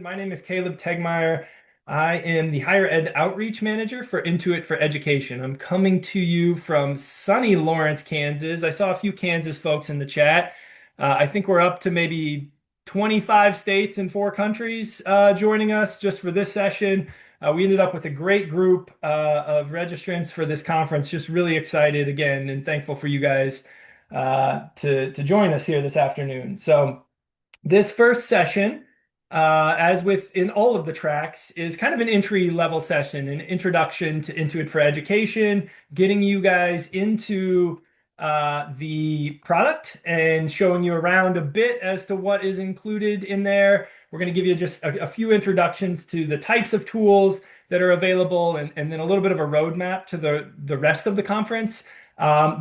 My name is Caleb Tegtmeier. I am the Higher Ed Outreach Manager for Intuit for Education. I'm coming to you from sunny Lawrence, Kansas. I saw a few Kansas folks in the chat. I think we're up to maybe 25 states and 4 countries joining us just for this session. We ended up with a great group of registrants for this conference. Just really excited again and thankful for you guys to join us here this afternoon. So, this first session, as within all of the tracks, is kind of an entry level session, an introduction to Intuit for Education, getting you guys into the product and showing you around a bit as to what is included in there. We're going to give you just a few introductions to the types of tools that are available and then a little bit of a roadmap to the rest of the conference.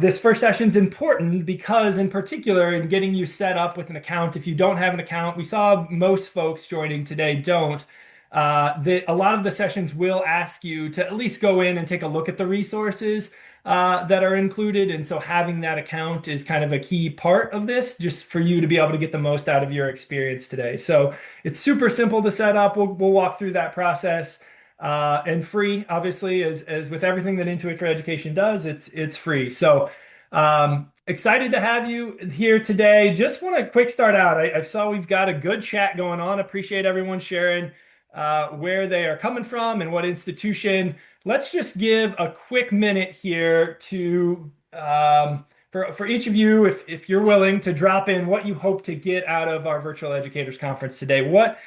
This first session is important because, in particular, in getting you set up with an account, if you don't have an account, we saw most folks joining today don't. A lot of the sessions will ask you to at least go in and take a look at the resources that are included. And so having that account is kind of a key part of this, just for you to be able to get the most out of your experience today. So it's super simple to set up. We'll walk through that process. And free, obviously, as with everything that Intuit for Education does, it's free. So excited to have you here today. Just want to quick start out. I saw we've got a good chat going on. Appreciate everyone sharing where they are coming from and what institution. Let's just give a quick minute here to for each of you, if you're willing to drop in what you hope to get out of our Virtual Educators Conference today. What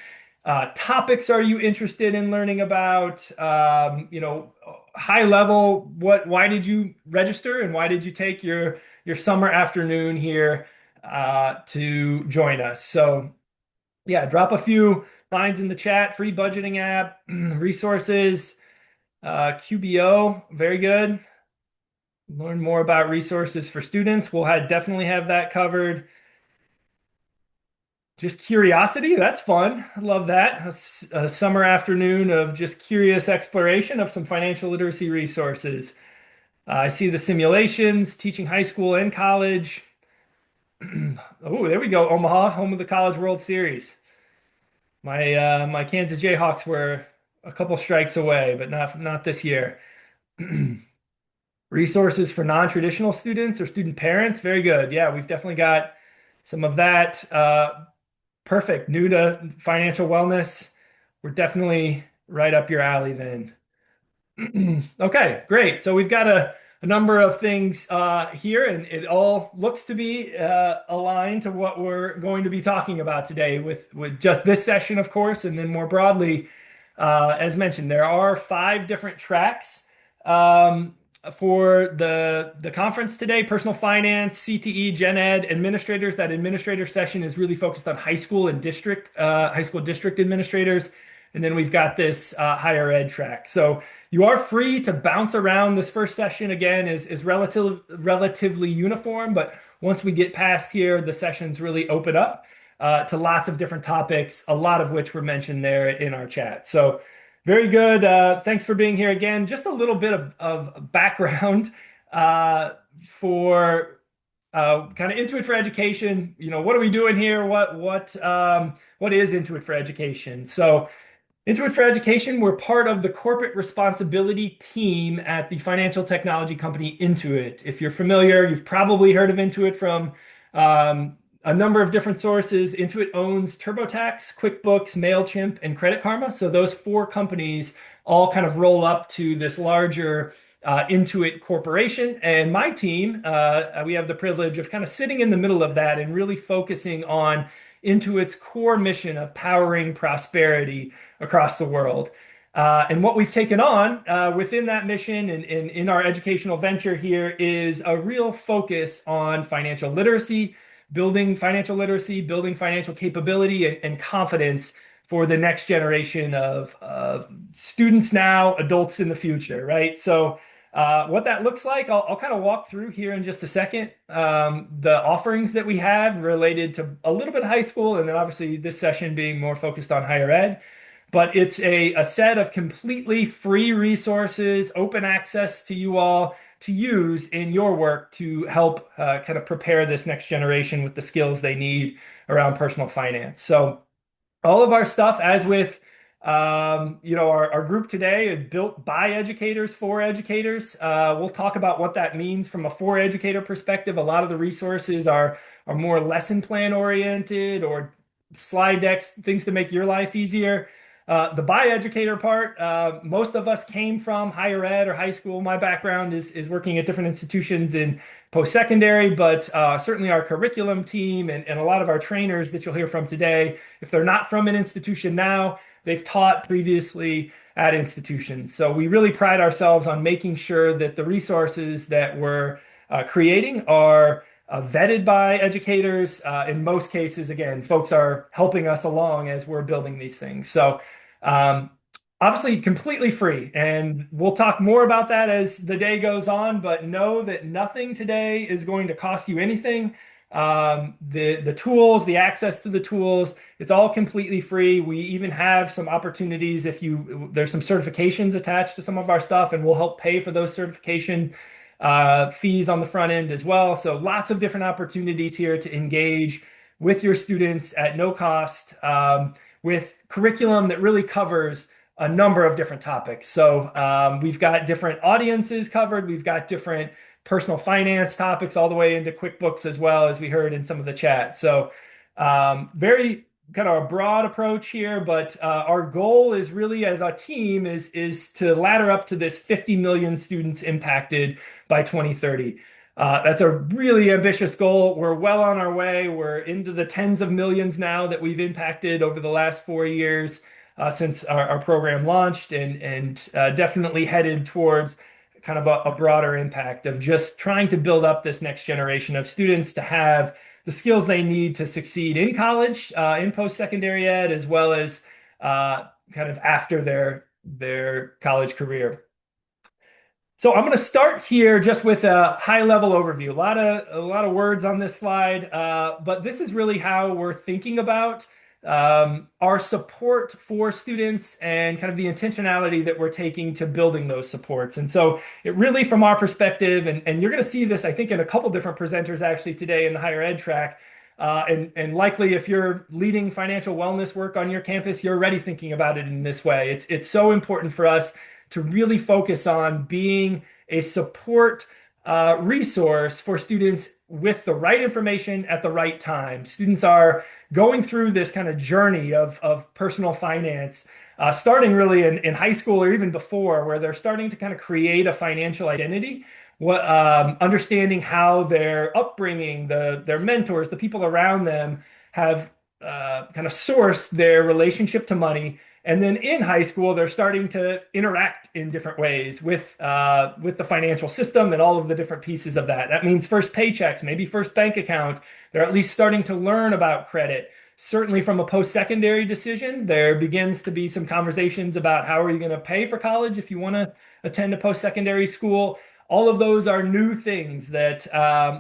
topics are you interested in learning about? High level, why did you register and why did you take your summer afternoon here to join us? So yeah, drop a few lines in the chat. Free budgeting app, resources, QBO, very good. Learn more about resources for students. We'll definitely have that covered. Just curiosity, that's fun. I love that. A summer afternoon of just curious exploration of some financial literacy resources. I see the simulations, teaching high school and college. Oh, there we go. Omaha, home of the College World Series. My Kansas Jayhawks were a couple strikes away, but not this year. Resources for non-traditional students or student parents. Very good. Yeah, we've definitely got some of that. Perfect. New to financial wellness. We're definitely right up your alley then. Okay, great. So we've got a number of things here, and it all looks to be aligned to what we're going to be talking about today with just this session, of course, and then more broadly, as mentioned, there are 5 different tracks for the conference today: personal finance, CTE, Gen Ed, administrators. That administrator session is really focused on high school district administrators. And then we've got this higher ed track. So you are free to bounce around. This first session, again, is relatively uniform, but once we get past here, the sessions really open up to lots of different topics, a lot of which were mentioned there in our chat. So very good. Thanks for being here again. Just a little bit of background for kind of Intuit for Education. What are we doing here? What is Intuit for Education? So Intuit for Education, we're part of the corporate responsibility team at the financial technology company Intuit. If you're familiar, you've probably heard of Intuit from a number of different sources. Intuit owns TurboTax, QuickBooks, MailChimp, and Credit Karma. So those 4 companies all kind of roll up to this larger Intuit corporation. And my team, we have the privilege of kind of sitting in the middle of that and really focusing on Intuit's core mission of powering prosperity across the world. And what we've taken on within that mission and in our educational venture here is a real focus on financial literacy, building financial capability and confidence for the next generation of students now, adults in the future, right? So what that looks like, I'll kind of walk through here in just a second. The offerings that we have related to a little bit of high school, and then obviously this session being more focused on higher ed. But it's a set of completely free resources, open access to you all to use in your work to help kind of prepare this next generation with the skills they need around personal finance. So all of our stuff, as with our group today is built by educators for educators. We'll talk about what that means from a for educator perspective. A lot of the resources are more lesson plan oriented or slide decks, things to make your life easier. The by educator part, most of us came from higher ed or high school. My background is working at different institutions in post-secondary, but certainly our curriculum team and a lot of our trainers that you'll hear from today, if they're not from an institution now, they've taught previously at institutions. So we really pride ourselves on making sure that the resources that we're creating are vetted by educators. In most cases, again, folks are helping us along as we're building these things. So um, obviously completely free. And we'll talk more about that as the day goes on, but know that nothing today is going to cost you anything. The tools, the access to the tools, it's all completely free. We even have some opportunities if there's some certifications attached to some of our stuff, and we'll help pay for those certification fees on the front end as well. So lots of different opportunities here to engage with your students at no cost, with curriculum that really covers a number of different topics. So we've got different audiences covered. We've got different personal finance topics all the way into QuickBooks as well, as we heard in some of the chat. So very kind of a broad approach here, but our goal is really as a team is to ladder up to this 50 million students impacted by 2030. That's a really ambitious goal. We're well on our way. We're into the tens of millions now that we've impacted over the last 4 years since our program launched, and definitely headed towards kind of a broader impact of just trying to build up this next generation of students to have the skills they need to succeed in college, in post-secondary ed, as well as kind of after their college career. So I'm going to start here just with a high-level overview. A lot of words on this slide, but this is really how we're thinking about our support for students and kind of the intentionality that we're taking to building those supports. And so it really, from our perspective, and you're going to see this, I think, in a couple different presenters actually today in the higher ed track. And likely if you're leading financial wellness work on your campus, you're already thinking about it in this way. It's so important for us to really focus on being a support resource for students with the right information at the right time. Students are going through this kind of journey of personal finance, starting really in high school or even before, where they're starting to kind of create a financial identity. Understanding how their upbringing, their mentors, the people around them have kind of sourced their relationship to money. And then in high school, they're starting to interact in different ways with the financial system and all of the different pieces of that. That means first paychecks, maybe first bank account. They're at least starting to learn about credit. Certainly from a post-secondary decision, there begins to be some conversations about how are you going to pay for college if you want to attend a post-secondary school. All of those are new things that,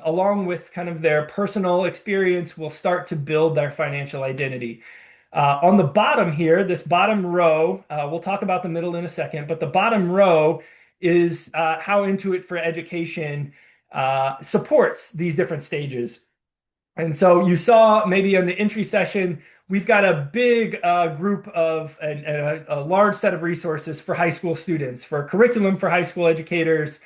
along with kind of their personal experience, will start to build their financial identity. On the bottom here, this bottom row, we'll talk about the middle in a second, but the bottom row is how Intuit for Education supports these different stages. And so you saw maybe in the entry session, we've got a big group of and a large set of resources for high school students, for curriculum for high school educators.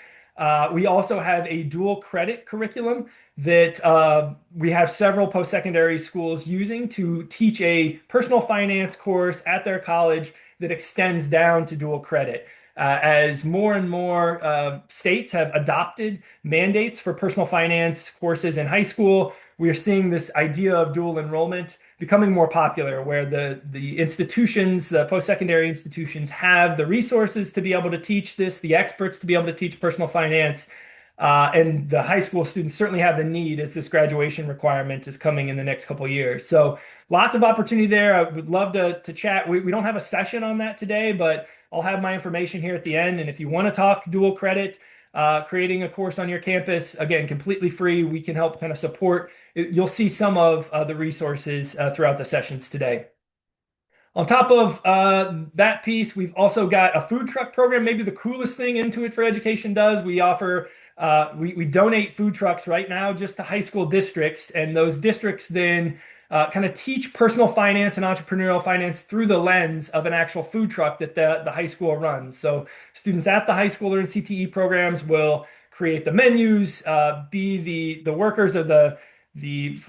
We also have a dual credit curriculum that we have several post-secondary schools using to teach a personal finance course at their college that extends down to dual credit. As more and more states have adopted mandates for personal finance courses in high school, we are seeing this idea of dual enrollment becoming more popular, where the institutions, the post-secondary institutions, have the resources to be able to teach this, the experts to be able to teach personal finance, and the high school students certainly have the need as this graduation requirement is coming in the next couple of years. So lots of opportunity there. I would love to chat. We don't have a session on that today, but I'll have my information here at the end. And if you want to talk dual credit, creating a course on your campus, again, completely free, we can help kind of support. You'll see some of the resources throughout the sessions today. On top of that piece, we've also got a food truck program. Maybe the coolest thing Intuit for Education does. We offer, we donate food trucks right now just to high school districts, and those districts then kind of teach personal finance and entrepreneurial finance through the lens of an actual food truck that the high school runs. So students at the high school or in CTE programs will create the menus, be the workers or the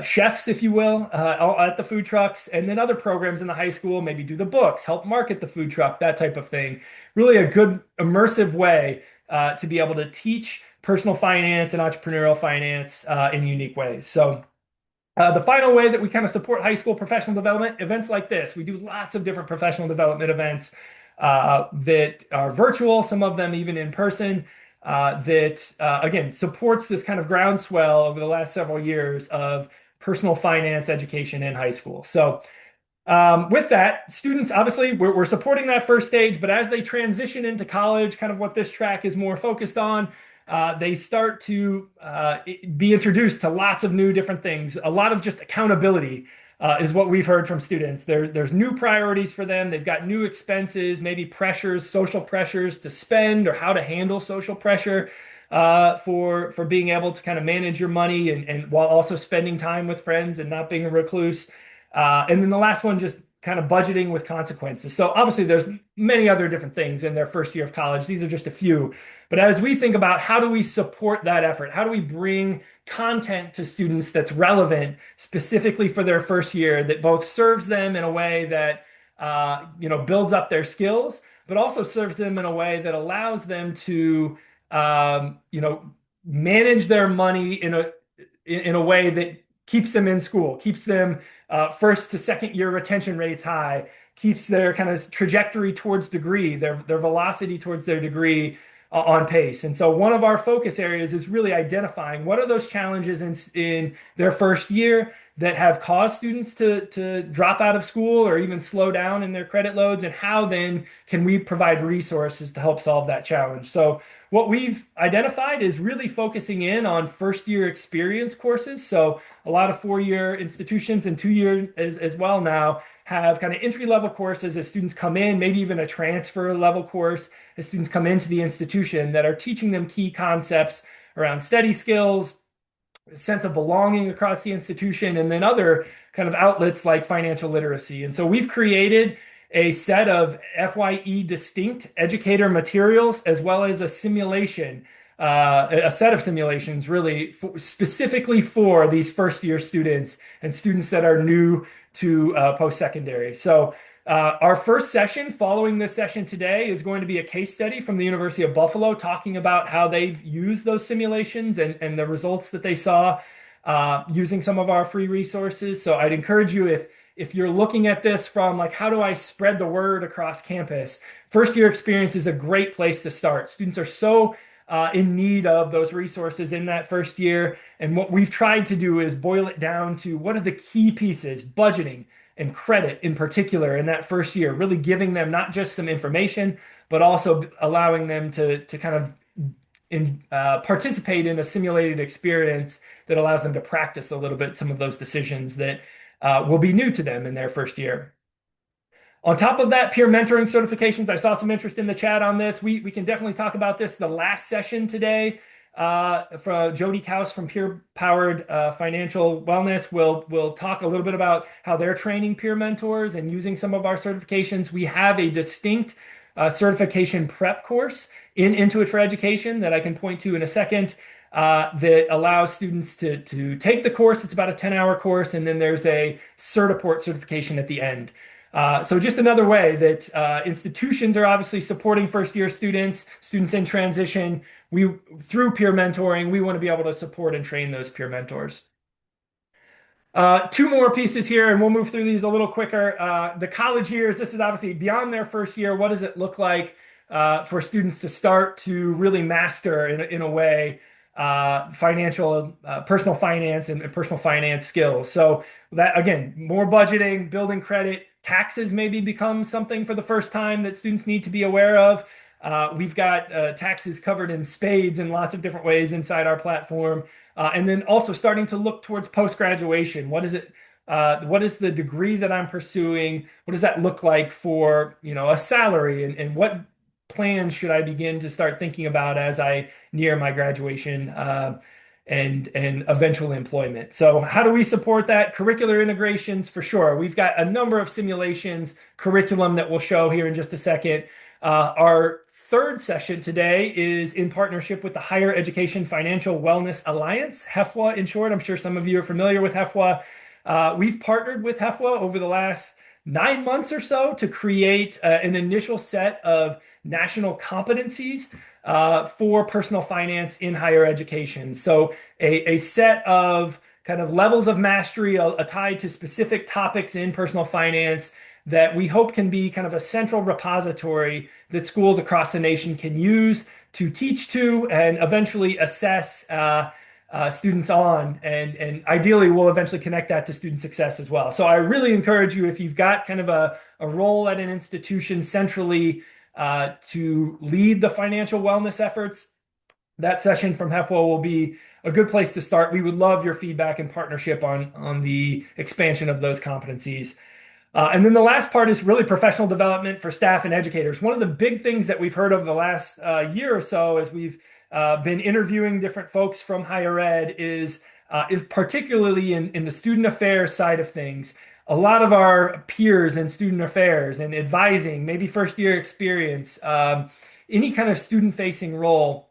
chefs, if you will, at the food trucks, and then other programs in the high school maybe do the books, help market the food truck, that type of thing. Really a good immersive way to be able to teach personal finance and entrepreneurial finance in unique ways. So the final way that we kind of support high school professional development, events like this. We do lots of different professional development events that are virtual, some of them even in person, that again supports this kind of groundswell over the last several years of personal finance education in high school. So with that, students, obviously, we're supporting that first stage, but as they transition into college, kind of what this track is more focused on, they start to be introduced to lots of new different things. A lot of just accountability is what we've heard from students. There's new priorities for them. They've got new expenses, maybe pressures, social pressures to spend or how to handle social pressure for being able to kind of manage your money and while also spending time with friends and not being a recluse. And then the last one, just kind of budgeting with consequences. So obviously there's many other different things in their first year of college. These are just a few. But as we think about how do we support that effort? How do we bring content to students that's relevant specifically for their first year that both serves them in a way that builds up their skills, but also serves them in a way that allows them to manage their money in a way that keeps them in school, keeps them first to second year retention rates high, keeps their kind of trajectory towards degree, their velocity towards their degree on pace. And so one of our focus areas is really identifying what are those challenges in their first year that have caused students to drop out of school or even slow down in their credit loads, and how then can we provide resources to help solve that challenge. So what we've identified is really focusing in on first year experience courses. So a lot of 4-year institutions and 2-year as well now have kind of entry level courses as students come in, maybe even a transfer level course as students come into the institution that are teaching them key concepts around study skills, sense of belonging across the institution, and then other kind of outlets like financial literacy. And so we've created a set of FYE distinct educator materials as well as a simulation, a set of simulations really specifically for these first year students and students that are new to post-secondary. So our first session following this session today is going to be a case study from the University of Buffalo talking about how they've used those simulations and the results that they saw using some of our free resources. So I'd encourage you, if you're looking at this from like, how do I spread the word across campus? First year experience is a great place to start. Students are so in need of those resources in that first year. And what we've tried to do is boil it down to what are the key pieces, budgeting and credit in particular in that first year, really giving them not just some information, but also allowing them to kind of participate in a simulated experience that allows them to practice a little bit some of those decisions that will be new to them in their first year. On top of that, peer mentoring certifications. I saw some interest in the chat on this. We can definitely talk about this. The last session today from Jody Kaus from Peer Powered Financial Wellness will talk a little bit about how they're training peer mentors and using some of our certifications. We have a distinct certification prep course in Intuit for Education that I can point to in a second that allows students to take the course. It's about a 10-hour course, and then there's a Certiport certification at the end. So just another way that institutions are obviously supporting first-year students in transition. Through peer mentoring, we want to be able to support and train those peer mentors. Two more pieces here, and we'll move through these a little quicker. The college years, this is obviously beyond their first year. What does it look like for students to start to really master in a way financial, personal finance and personal finance skills? So that, again, more budgeting, building credit, taxes maybe become something for the first time that students need to be aware of. We've got taxes covered in spades in lots of different ways inside our platform. And then also starting to look towards post-graduation. What is it? What is the degree that I'm pursuing? What does that look like for, a salary? And what plans should I begin to start thinking about as I near my graduation? and eventual employment. So how do we support that? Curricular integrations for sure. We've got a number of simulations, curriculum that we'll show here in just a second. Our third session today is in partnership with the Higher Education Financial Wellness Alliance, HEFWA in short. I'm sure some of you are familiar with HEFWA. We've partnered with HEFWA over the last 9 months or so to create an initial set of national competencies for personal finance in higher education. So a set of kind of levels of mastery tied to specific topics in personal finance that we hope can be kind of a central repository that schools across the nation can use to teach to and eventually assess students on, and ideally we'll eventually connect that to student success as well. So I really encourage you, if you've got kind of a role at an institution centrally to lead the financial wellness efforts, that session from HEFWA will be a good place to start. We would love your feedback and partnership on the expansion of those competencies. And then the last part is really professional development for staff and educators. One of the big things that we've heard over the last year or so as we've been interviewing different folks from higher ed is particularly in the student affairs side of things. A lot of our peers in student affairs and advising, maybe first year experience, any kind of student facing role,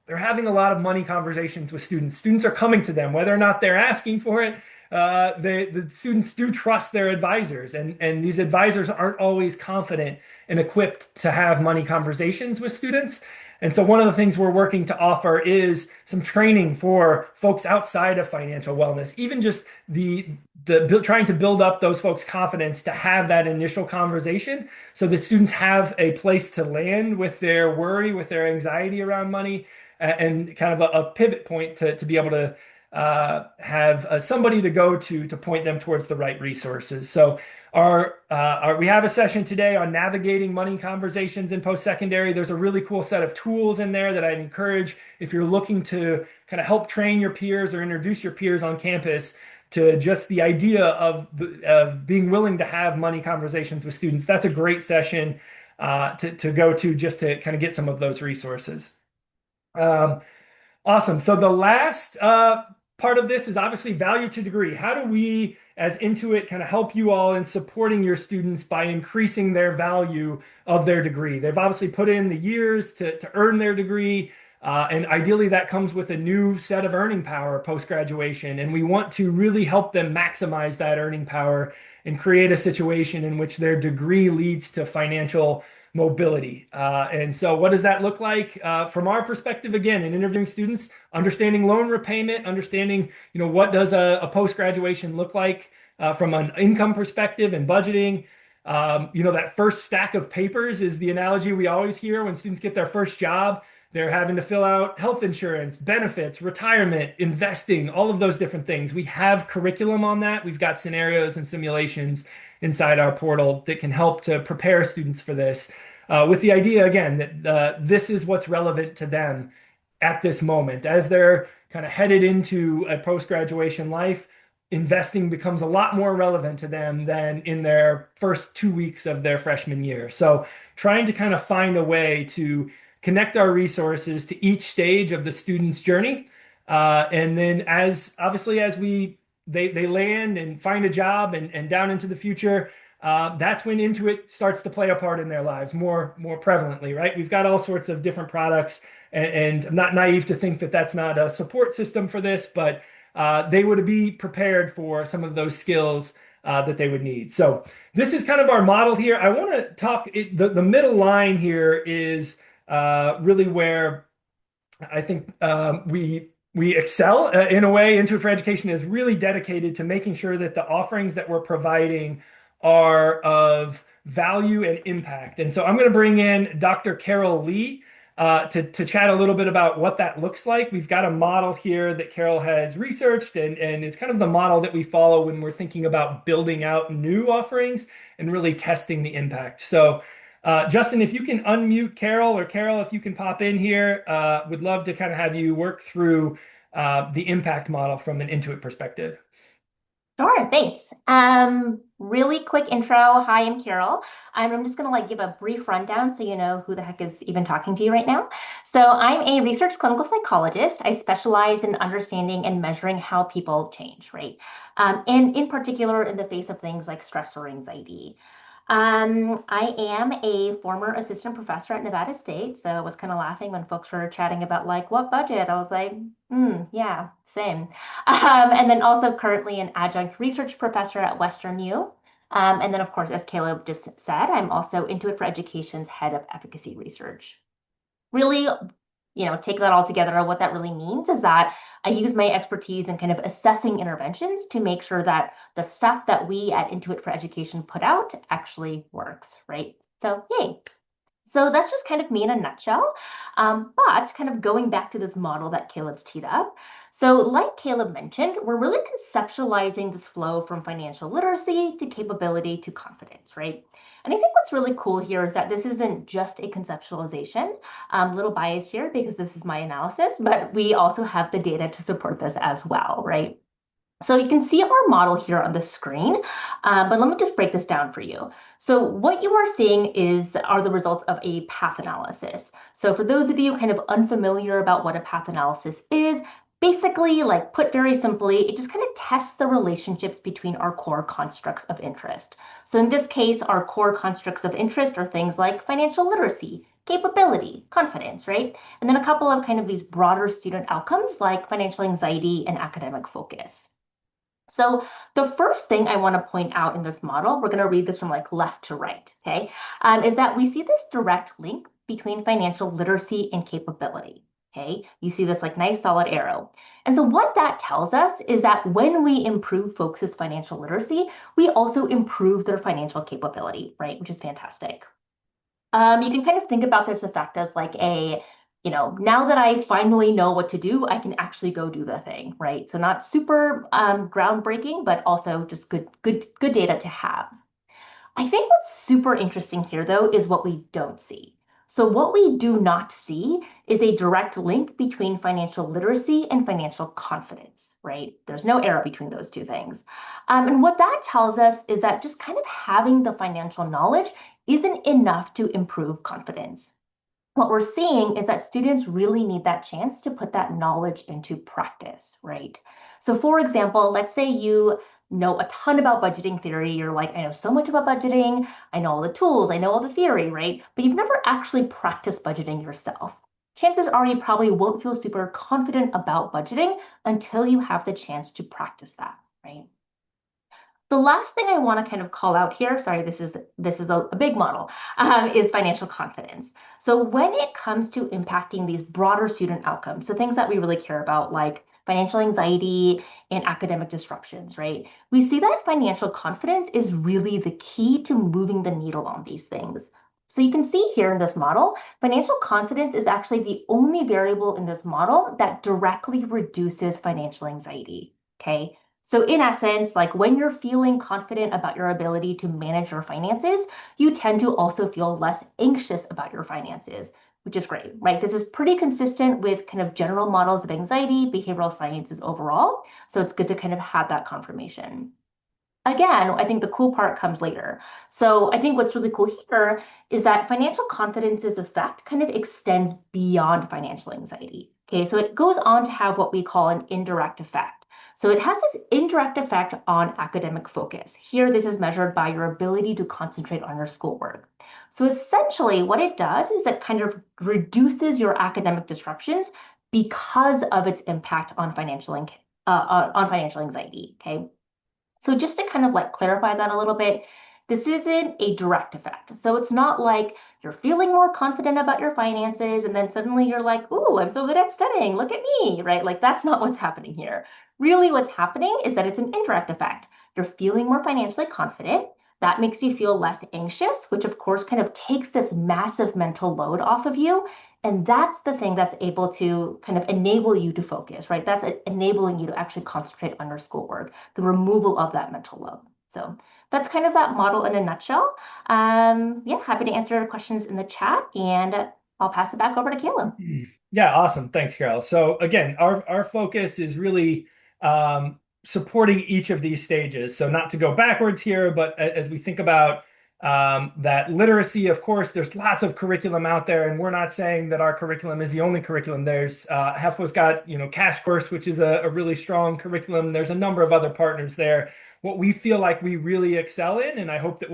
they're having a lot of money conversations with students. Students are coming to them, whether or not they're asking for it. The students do trust their advisors, and these advisors aren't always confident and equipped to have money conversations with students. And so one of the things we're working to offer is some training for folks outside of financial wellness, even just trying to build up those folks' confidence to have that initial conversation so that students have a place to land with their worry, with their anxiety around money, and kind of a pivot point to be able to have somebody to go to point them towards the right resources. So we have a session today on navigating money conversations in post-secondary. There's a really cool set of tools in there that I'd encourage if you're looking to kind of help train your peers or introduce your peers on campus to just the idea of being willing to have money conversations with students. That's a great session to go to just to kind of get some of those resources. Awesome. So the last part of this is obviously value to degree. How do we, as Intuit, kind of help you all in supporting your students by increasing their value of their degree? They've obviously put in the years to earn their degree, and ideally that comes with a new set of earning power post-graduation. And we want to really help them maximize that earning power and create a situation in which their degree leads to financial mobility. And so what does that look like from our perspective? Again, in interviewing students, understanding loan repayment, understanding, what does a post-graduation look like from an income perspective and budgeting. That first stack of papers is the analogy we always hear when students get their first job. They're having to fill out health insurance, benefits, retirement, investing, all of those different things. We have curriculum on that. We've got scenarios and simulations inside our portal that can help to prepare students for this, with the idea, again, that this is what's relevant to them at this moment. As they're kind of headed into a post-graduation life, investing becomes a lot more relevant to them than in their first 2 weeks of their freshman year. So trying to kind of find a way to connect our resources to each stage of the student's journey. And then as they land and find a job and down into the future, that's when Intuit starts to play a part in their lives more prevalently, right? We've got all sorts of different products, and I'm not naive to think that that's not a support system for this, but they would be prepared for some of those skills that they would need. So this is kind of our model here. I want to talk, the middle line here is really where I think we excel in a way. Intuit for Education is really dedicated to making sure that the offerings that we're providing are of value and impact. And so I'm going to bring in Dr. Carol Lee to chat a little bit about what that looks like. We've got a model here that Carol has researched and is kind of the model that we follow when we're thinking about building out new offerings and really testing the impact. So Justin, if you can unmute Carol, or Carol, if you can pop in here, would love to kind of have you work through the impact model from an Intuit perspective. Sure, thanks. Really quick intro. Hi, I'm Carol. I'm just gonna give a brief rundown so you know who the heck is even talking to you right now. So I'm a research clinical psychologist. I specialize in understanding and measuring how people change, right? And in particular in the face of things like stress or anxiety. I am a former assistant professor at Nevada State, so I was kind of laughing when folks were chatting about what budget. I was like, yeah, same. And then also currently an adjunct research professor at Western U. And then, of course, as Caleb just said, I'm also Intuit for Education's head of efficacy research. Really, take that all together, what that really means is that I use my expertise in kind of assessing interventions to make sure that the stuff that we at Intuit for Education put out actually works, right? So, yay. So that's just kind of me in a nutshell. But kind of going back to this model that Caleb's teed up. So, like Caleb mentioned, we're really conceptualizing this flow from financial literacy to capability to confidence, right? And I think what's really cool here is that this isn't just a conceptualization. A little biased here because this is my analysis, but we also have the data to support this as well, right? So you can see our model here on the screen, but let me just break this down for you. So what you are seeing are the results of a path analysis. So for those of you kind of unfamiliar about what a path analysis is, basically, like put very simply, it just kind of tests the relationships between our core constructs of interest. So in this case, our core constructs of interest are things like financial literacy, capability, confidence, right? And then a couple of kind of these broader student outcomes like financial anxiety and academic focus. So the first thing I want to point out in this model, we're going to read this from like left to right, okay, is that we see this direct link between financial literacy and capability. Okay, you see this like nice solid arrow. And so what that tells us is that when we improve folks' financial literacy, we also improve their financial capability, right? Which is fantastic. You can kind of think about this effect as like now that I finally know what to do, I can actually go do the thing, right? So not super groundbreaking, but also just good data to have. I think what's super interesting here, though, is what we don't see. So what we do not see is a direct link between financial literacy and financial confidence, right? There's no arrow between those two things. And what that tells us is that just kind of having the financial knowledge isn't enough to improve confidence. What we're seeing is that students really need that chance to put that knowledge into practice, right? So for example, let's say you know a ton about budgeting theory. You're like, I know so much about budgeting. I know all the tools. I know all the theory, right? But you've never actually practiced budgeting yourself. Chances are you probably won't feel super confident about budgeting until you have the chance to practice that, right? The last thing I want to kind of call out here, sorry, this is a big model, is financial confidence. So when it comes to impacting these broader student outcomes, the things that we really care about, like financial anxiety and academic disruptions, right? We see that financial confidence is really the key to moving the needle on these things. So you can see here in this model, financial confidence is actually the only variable in this model that directly reduces financial anxiety. Okay. So in essence, like when you're feeling confident about your ability to manage your finances, you tend to also feel less anxious about your finances, which is great, right? This is pretty consistent with kind of general models of anxiety, behavioral sciences overall. So it's good to kind of have that confirmation. Again, I think the cool part comes later. So I think what's really cool here is that financial confidence's effect kind of extends beyond financial anxiety. Okay, so it goes on to have what we call an indirect effect. So it has this indirect effect on academic focus. Here, this is measured by your ability to concentrate on your schoolwork. So essentially, what it does is it kind of reduces your academic disruptions because of its impact on on financial anxiety. Okay. So just to kind of like clarify that a little bit, this isn't a direct effect. So it's not like you're feeling more confident about your finances and then suddenly you're like, ooh, I'm so good at studying. Look at me, right? Like that's not what's happening here. Really, what's happening is that it's an indirect effect. You're feeling more financially confident. That makes you feel less anxious, which of course kind of takes this massive mental load off of you. And that's the thing that's able to kind of enable you to focus, right? That's enabling you to actually concentrate on your schoolwork, the removal of that mental load. So that's kind of that model in a nutshell. Yeah, happy to answer questions in the chat and I'll pass it back over to Caleb. Yeah, awesome. Thanks, Carol. So again, our focus is really supporting each of these stages. So not to go backwards here, but as we think about that literacy, of course, there's lots of curriculum out there, and we're not saying that our curriculum is the only curriculum. There's HEFWA's got, Cash Course, which is a really strong curriculum. There's a number of other partners there. What we feel like we really excel in, and I hope that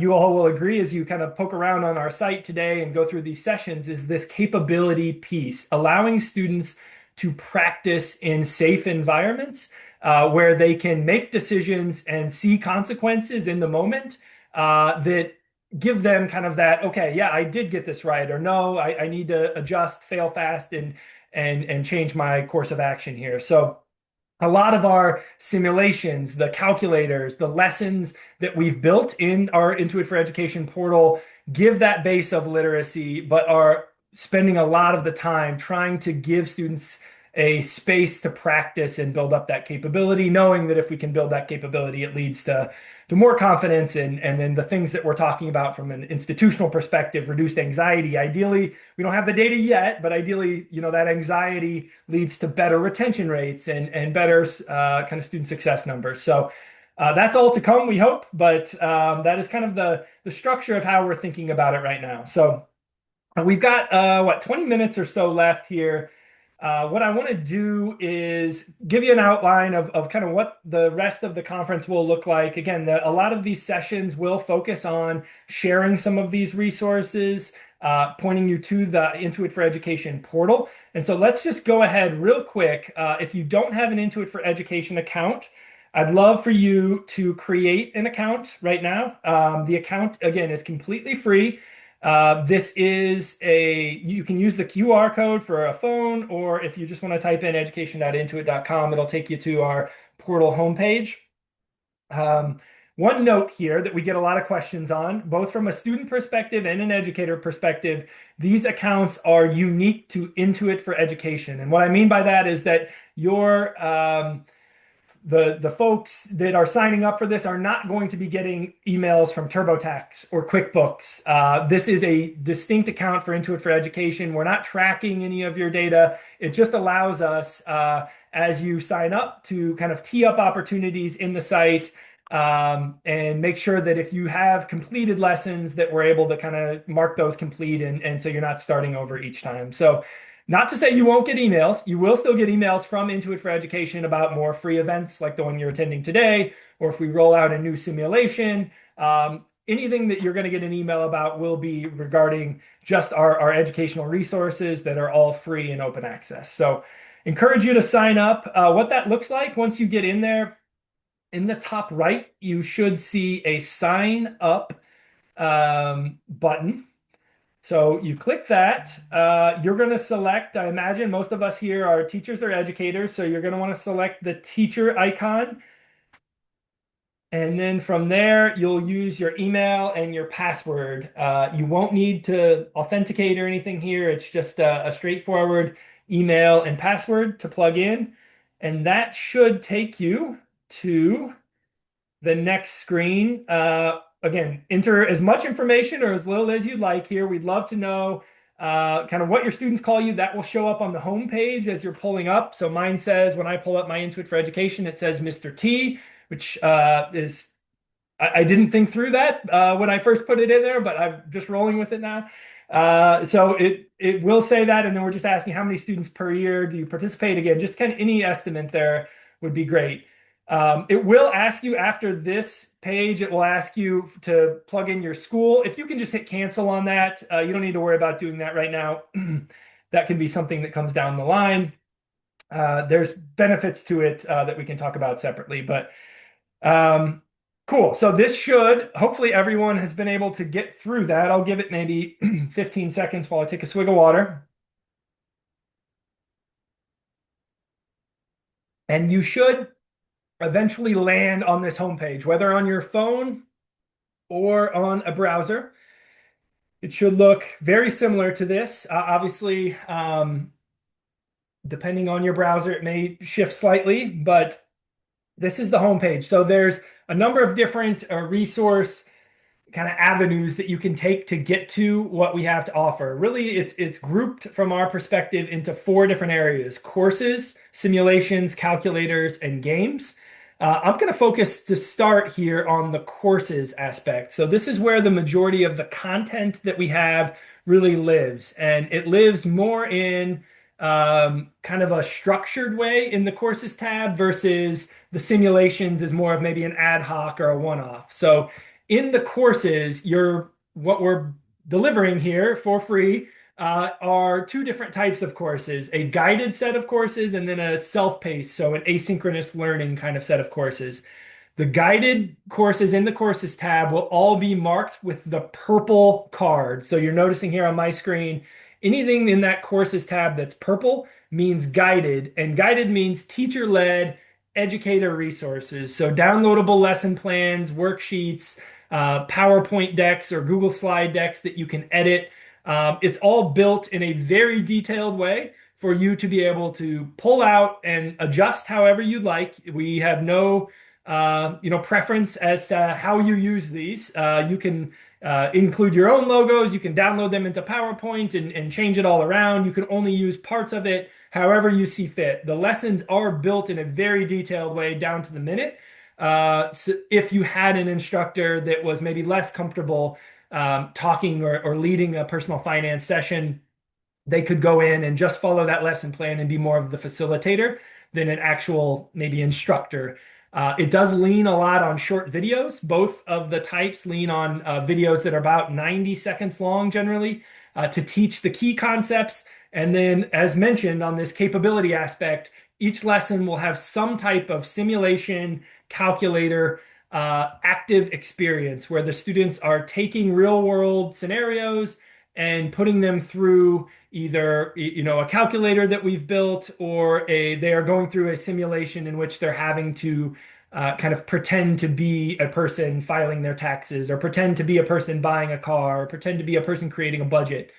you all will agree as you kind of poke around on our site today and go through these sessions, is this capability piece, allowing students to practice in safe environments where they can make decisions and see consequences in the moment that give them kind of that, okay, yeah, I did get this right, or no, I need to adjust, fail fast, and change my course of action here. So a lot of our simulations, the calculators, the lessons that we've built in our Intuit for Education portal give that base of literacy, but are spending a lot of the time trying to give students a space to practice and build up that capability, knowing that if we can build that capability, it leads to more confidence and then the things that we're talking about from an institutional perspective, reduced anxiety. Ideally, we don't have the data yet, but ideally, that anxiety leads to better retention rates and better kind of student success numbers. So that's all to come, we hope, but that is kind of the structure of how we're thinking about it right now. So we've got 20 minutes or so left here. What I want to do is give you an outline of kind of what the rest of the conference will look like. Again, a lot of these sessions will focus on sharing some of these resources, pointing you to the Intuit for Education portal. And so let's just go ahead real quick. If you don't have an Intuit for Education account, I'd love for you to create an account right now. The account, again, is completely free. You can use the QR code for a phone, or if you just want to type in education.intuit.com, it'll take you to our portal homepage. One note here that we get a lot of questions on, both from a student perspective and an educator perspective, these accounts are unique to Intuit for Education. And what I mean by that is that the folks that are signing up for this are not going to be getting emails from TurboTax or QuickBooks. This is a distinct account for Intuit for Education. We're not tracking any of your data. It just allows us, as you sign up, to kind of tee up opportunities in the site and make sure that if you have completed lessons that we're able to kind of mark those complete and so you're not starting over each time. So not to say you won't get emails. You will still get emails from Intuit for Education about more free events like the one you're attending today, or if we roll out a new simulation. Anything that you're going to get an email about will be regarding just our educational resources that are all free and open access. So encourage you to sign up. What that looks like once you get in there, in the top right, you should see a sign up button. So you click that, you're going to select, I imagine most of us here are teachers or educators, so you're going to want to select the teacher icon. And then from there, you'll use your email and your password. You won't need to authenticate or anything here. It's just a straightforward email and password to plug in. And that should take you to the next screen. Again, enter as much information or as little as you'd like here. We'd love to know kind of what your students call you. That will show up on the home page as you're pulling up. So mine says, when I pull up my Intuit for Education, it says Mr. T, which I didn't think through that when I first put it in there, but I'm just rolling with it now. So it will say that, and then we're just asking how many students per year do you participate? Again, just kind of any estimate there would be great. It will ask you after this page, it will ask you to plug in your school. If you can just hit cancel on that, you don't need to worry about doing that right now. That can be something that comes down the line. There's benefits to it that we can talk about separately, but cool. So this should, hopefully everyone has been able to get through that. I'll give it maybe 15 seconds while I take a swig of water. And you should eventually land on this homepage, whether on your phone or on a browser. It should look very similar to this. Obviously, depending on your browser, it may shift slightly, but this is the homepage. So there's a number of different resource kind of avenues that you can take to get to what we have to offer. Really, it's grouped from our perspective into four different areas: courses, simulations, calculators, and games. I'm going to focus to start here on the courses aspect. So this is where the majority of the content that we have really lives, and it lives more in kind of a structured way in the courses tab versus the simulations is more of maybe an ad hoc or a one-off. So in the courses, what we're delivering here for free are two different types of courses: a guided set of courses and then a self-paced, so an asynchronous learning kind of set of courses. The guided courses in the courses tab will all be marked with the purple card. So you're noticing here on my screen, anything in that courses tab that's purple means guided, and guided means teacher-led educator resources. So downloadable lesson plans, worksheets, PowerPoint decks or Google slide decks that you can edit. It's all built in a very detailed way for you to be able to pull out and adjust however you'd like. We have no preference as to how you use these. You can include your own logos. You can download them into PowerPoint and change it all around. You can only use parts of it however you see fit. The lessons are built in a very detailed way down to the minute. So if you had an instructor that was maybe less comfortable talking or leading a personal finance session, they could go in and just follow that lesson plan and be more of the facilitator than an actual maybe instructor. It does lean a lot on short videos. Both of the types lean on videos that are about 90 seconds long generally to teach the key concepts. And then, as mentioned on this capability aspect, each lesson will have some type of simulation, calculator, active experience where the students are taking real world scenarios and putting them through either a calculator that we've built or they are going through a simulation in which they're having to kind of pretend to be a person filing their taxes or pretend to be a person buying a car or pretend to be a person creating a budget.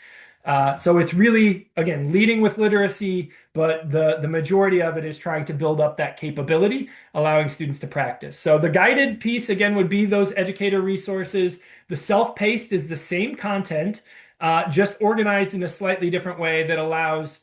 So it's really, again, leading with literacy, but the majority of it is trying to build up that capability, allowing students to practice. So the guided piece, again, would be those educator resources. The self-paced is the same content, just organized in a slightly different way that allows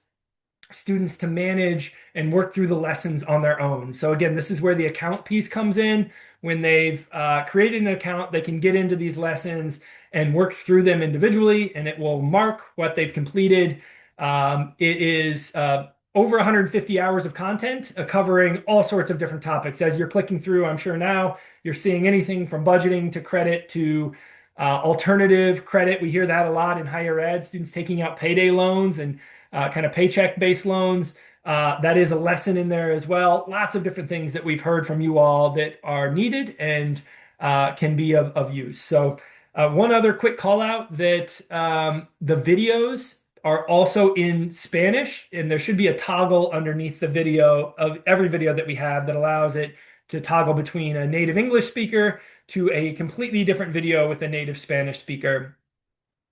students to manage and work through the lessons on their own. So again, this is where the account piece comes in. When they've created an account, they can get into these lessons and work through them individually, and it will mark what they've completed. It is over 150 hours of content covering all sorts of different topics. As you're clicking through, I'm sure now you're seeing anything from budgeting to credit to alternative credit. We hear that a lot in higher ed, students taking out payday loans and kind of paycheck-based loans. That is a lesson in there as well. Lots of different things that we've heard from you all that are needed and can be of use. So one other quick call out that the videos are also in Spanish, and there should be a toggle underneath the video of every video that we have that allows it to toggle between a native English speaker to a completely different video with a native Spanish speaker.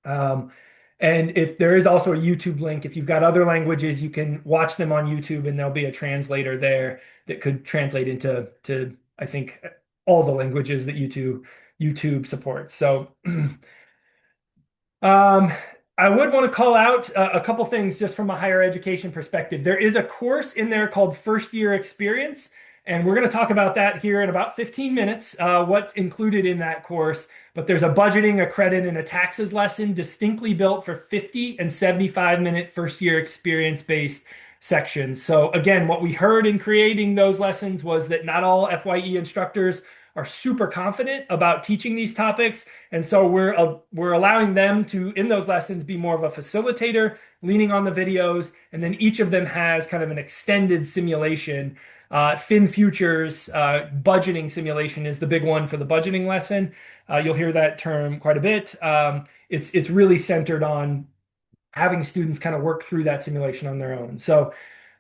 And if there is also a YouTube link, if you've got other languages, you can watch them on YouTube, and there'll be a translator there that could translate into I think all the languages that YouTube supports. So I would want to call out a couple things just from a higher education perspective. There is a course in there called First Year Experience, and we're going to talk about that here in about 15 minutes, what's included in that course. But there's a budgeting, a credit, and a taxes lesson distinctly built for 50 and 75-minute first year experience-based sections. So again, what we heard in creating those lessons was that not all FYE instructors are super confident about teaching these topics. And so we're allowing them to, in those lessons, be more of a facilitator, leaning on the videos. And then each of them has kind of an extended simulation. Fin Futures budgeting simulation is the big one for the budgeting lesson. You'll hear that term quite a bit. It's really centered on having students kind of work through that simulation on their own. So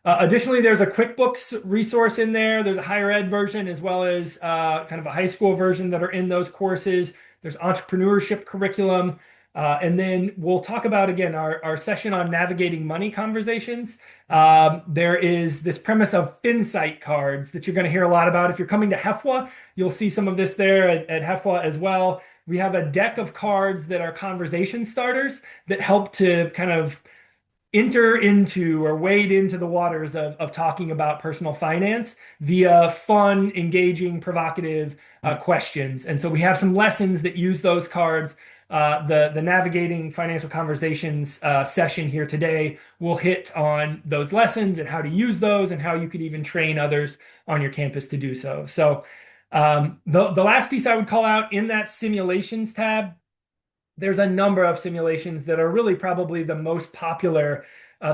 additionally, there's a QuickBooks resource in there. There's a higher ed version as well as kind of a high school version that are in those courses. There's entrepreneurship curriculum. And then we'll talk about, again, our session on navigating money conversations. There is this premise of FinSight cards that you're going to hear a lot about. If you're coming to HEFWA, you'll see some of this there at HEFWA as well. we have a deck of cards that are conversation starters that help to kind of enter into or wade into the waters of talking about personal finance via fun, engaging, provocative questions. And so we have some lessons that use those cards. The navigating financial conversations session here today will hit on those lessons and how to use those and how you could even train others on your campus to do so. So the last piece I would call out in that simulations tab, there's a number of simulations that are really probably the most popular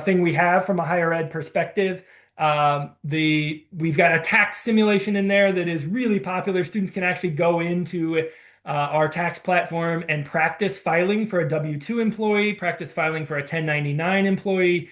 thing we have from a higher ed perspective. We've got a tax simulation in there that is really popular. Students can actually go into our tax platform and practice filing for a W-2 employee, practice filing for a 1099 employee.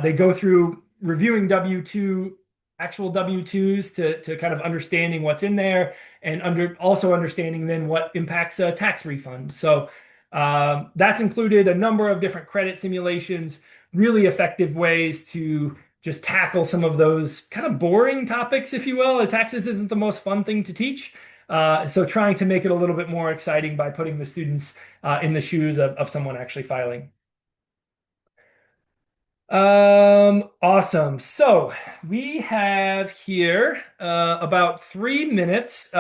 They go through reviewing W-2 actual W-2s to kind of understanding what's in there and also understanding then what impacts a tax refund. So that's included a number of different credit simulations, really effective ways to just tackle some of those kind of boring topics, if you will. Taxes isn't the most fun thing to teach. So trying to make it a little bit more exciting by putting the students in the shoes of someone actually filing. Awesome. So we have here about 3 minutes.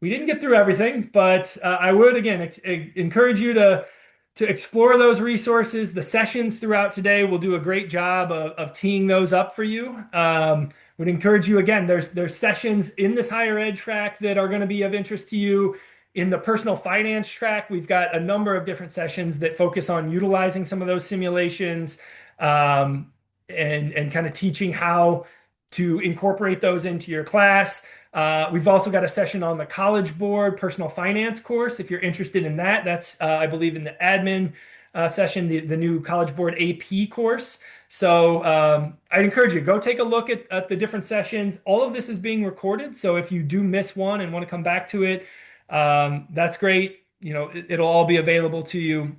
We didn't get through everything, but I would again encourage you to explore those resources. The sessions throughout today will do a great job of teeing those up for you. Would encourage you again. There's sessions in this higher ed track that are going to be of interest to you. In the personal finance track, we've got a number of different sessions that focus on utilizing some of those simulations um, and kind of teaching how to incorporate those into your class. We've also got a session on the College Board personal finance course. If you're interested in that, that's, I believe, in the admin session, the new College Board AP course. So I'd encourage you, go take a look at the different sessions. All of this is being recorded. So if you do miss one and want to come back to it, that's great. It'll all be available to you.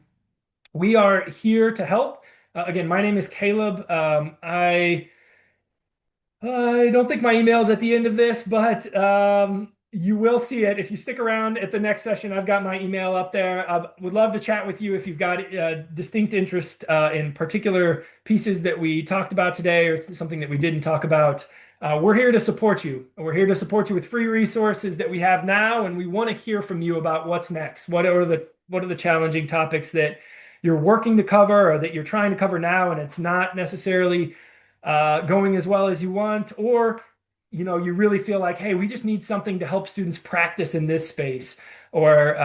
We are here to help. Again, my name is Caleb. I don't think my email is at the end of this, but you will see it if you stick around at the next session. I've got my email up there. I would love to chat with you if you've got distinct interest in particular pieces that we talked about today or something that we didn't talk about. We're here to support you. We're here to support you with free resources that we have now, and we want to hear from you about what's next. What are the challenging topics that you're working to cover or that you're trying to cover now, and it's not necessarily going as well as you want, or you really feel like, hey, we just need something to help students practice in this space, or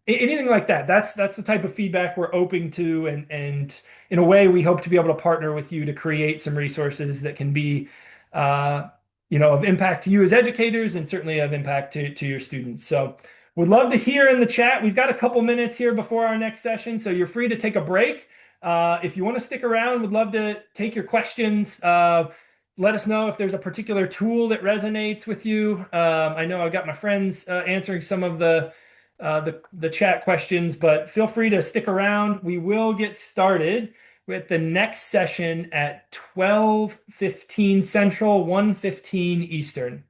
anything like that. That's the type of feedback we're open to, and in a way, we hope to be able to partner with you to create some resources that can be, of impact to you as educators, and certainly of impact to your students. So. Would love to hear in the chat. We've got a couple minutes here before our next session, so you're free to take a break. If you want to stick around, would love to take your questions. Let us know if there's a particular tool that resonates with you. I know I've got my friends answering some of the chat questions, but feel free to stick around. We will get started with the next session at 12:15 Central, 1:15 Eastern.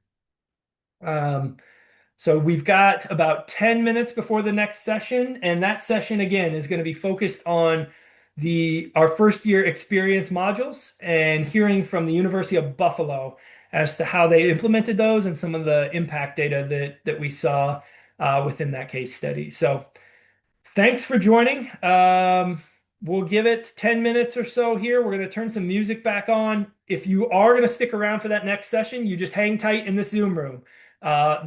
So we've got about 10 minutes before the next session, and that session again is going to be focused on our first year experience modules and hearing from the University of Buffalo as to how they implemented those and some of the impact data that we saw within that case study. So thanks for joining. We'll give it 10 minutes or so here. We're going to turn some music back on. If you are going to stick around for that next session, you just hang tight in the Zoom room.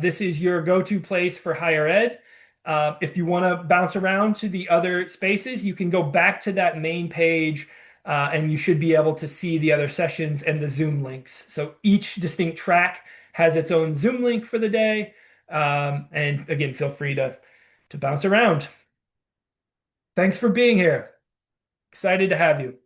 This is your go-to place for higher ed. If you want to bounce around to the other spaces, you can go back to that main page and you should be able to see the other sessions and the Zoom links. So each distinct track has its own Zoom link for the day. And again, feel free to bounce around. Thanks for being here. Excited to have you.